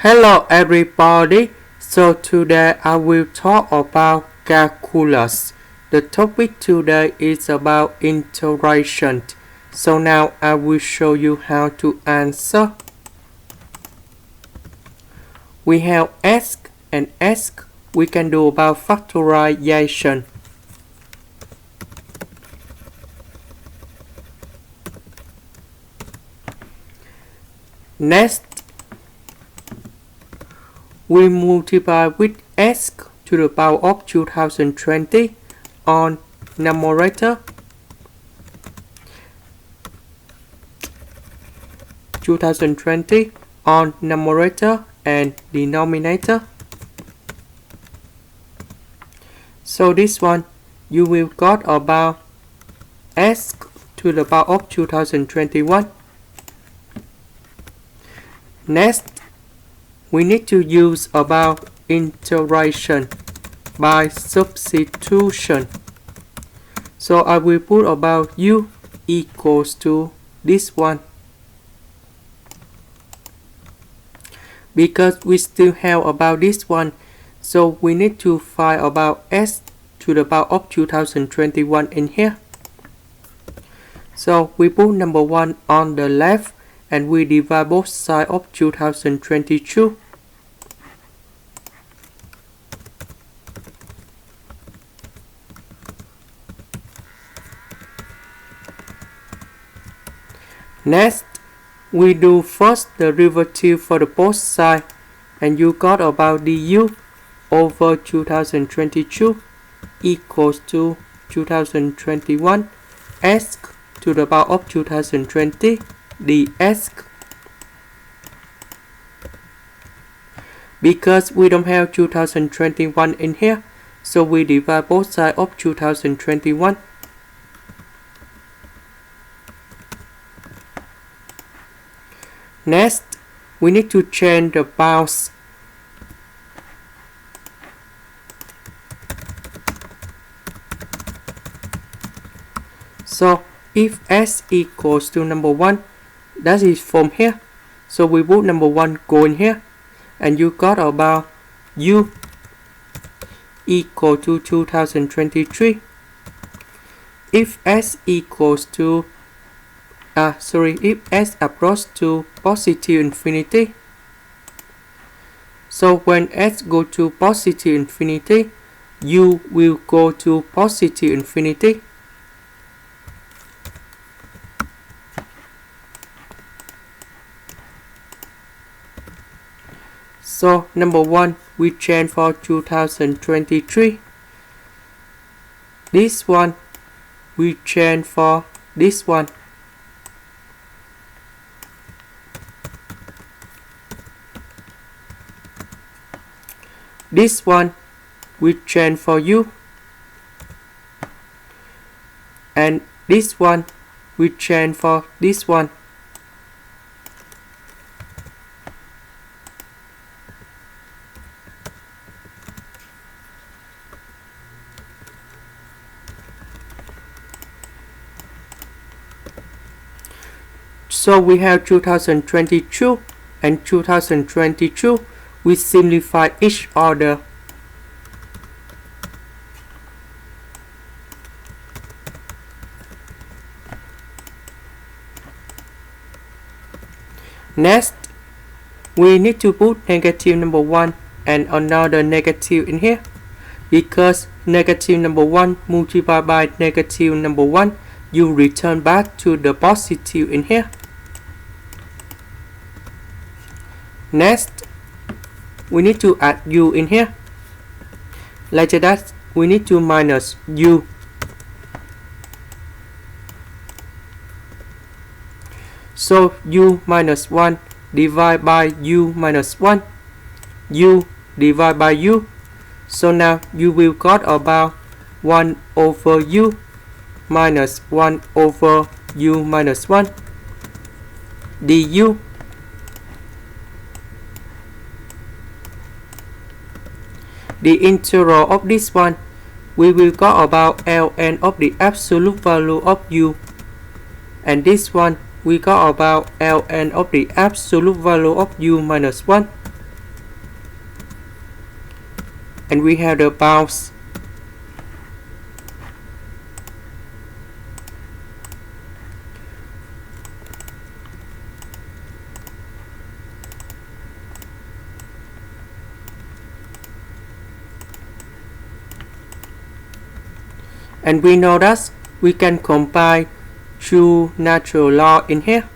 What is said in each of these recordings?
Hello everybody, so today I will talk about calculus. The topic today is about integration. So now I will show you how to answer. We have ask and ask. We can do about factorization. Next, we multiply with ask to the power of 2020 on numerator, 2020 on numerator and denominator. So this one you will got about ask to the power of 2021. Next, we need to use about integration by substitution. So I will put about u equals to this one. Because we still have about this one, so we need to find about s to the power of 2021 in here. So we put number 1 on the left and we divide both sides of 2022. Next, we do first the derivative for the both sides, and you got about du over 2022 equals to 2021 s to the power of 2020 ds. Because we don't have 2021 in here, so we divide both sides of 2021. Next, we need to change the bounds. So if s equals to number 1, that is from here. So we put number 1 go in here, and you got about u equal to 2023. If s equals to if s approaches to positive infinity, so when s go to positive infinity, u will go to positive infinity. So number 1 we change for 2023. This one we change for this one. This one we change for u, and this one we change for this one. So we have 2022 and 2022. We simplify each other. Next, we need to put negative number 1 and another negative in here, because negative number 1 multiplied by negative number 1, you return back to the positive in here. Next, we need to add u in here. Later that, we need to minus u. So u minus 1 divided by u minus 1, u divided by u. So now you will got about 1 over u minus 1 over u minus 1 du. The integral of this one, we will got about ln of the absolute value of u, and this one we got about ln of the absolute value of u minus 1. and we have the bounce. And we know that we can combine two natural law in here.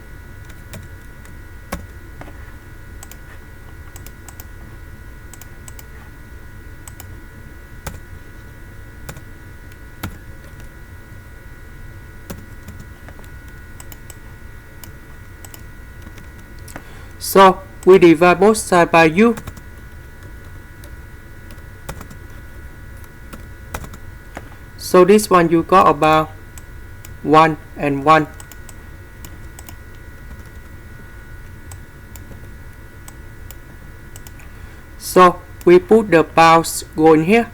So we divide both sides by u. So this one you got about 1 and 1. So we put the bounds go in here.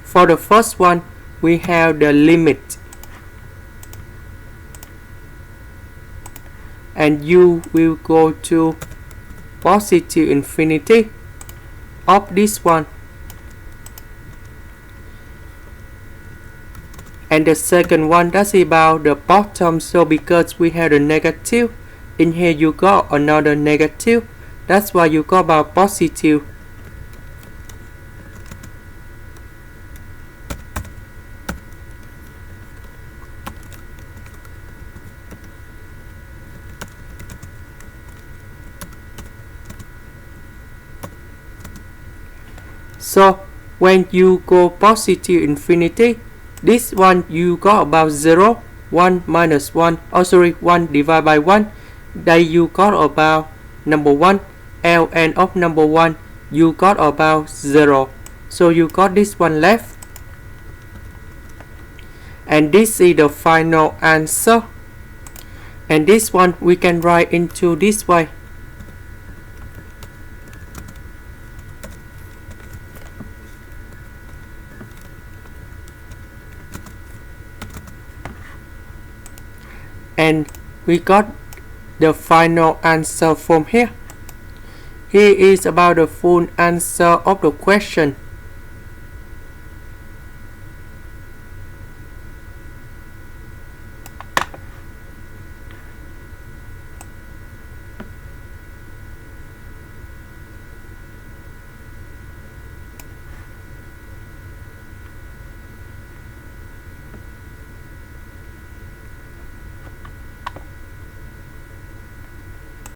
For the first one, we have the limit. And u will go to positive infinity of this one. And the second one, that's about the bottom. So because we have a negative, in here you got another negative. That's why you got about positive. So when you go positive infinity, this one you got about 0, 1 minus 1, oh sorry, 1 divided by 1. Then you got about number 1, ln of number 1, you got about 0. So you got this one left. And this is the final answer. And this one we can write into this way. And we got the final answer from here. Here is about the full answer of the question.